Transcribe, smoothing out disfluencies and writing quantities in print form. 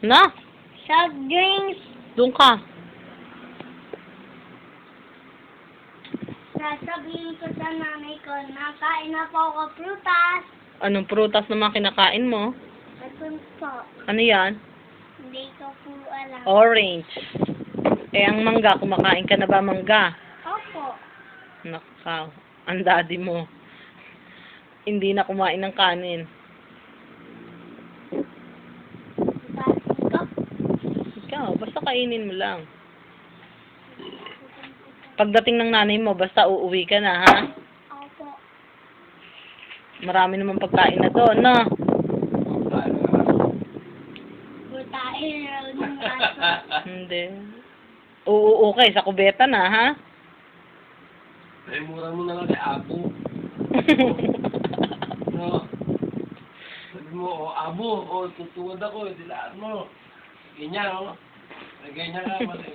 Na? Soft drinks. Doon ka. Sasabihin ko sa nanay ko, nakain na po ako prutas. Anong prutas naman kinakain mo? Ito po. Ano yan? Hindi ko po alam. Orange. Eh, ang mangga, kumakain ka na ba mangga? Opo. Nakaw, ang daddy mo. Hindi na kumain ng kanin. Basin ko. Ikaw, basta kainin mo lang. Pagdating ng nanay mo, basta uuwi ka na, ha? Opo. Marami naman pagkain na doon, no? Butain raw ng aso. Hindi. Oo, okay. Sa kubeta na, ha? Ay, mura mo na lang kay Abo. No? Sabi mo, Abo, tutuwad ako, dilaan mo. Ganyan, oh. Ganyan ka, mali.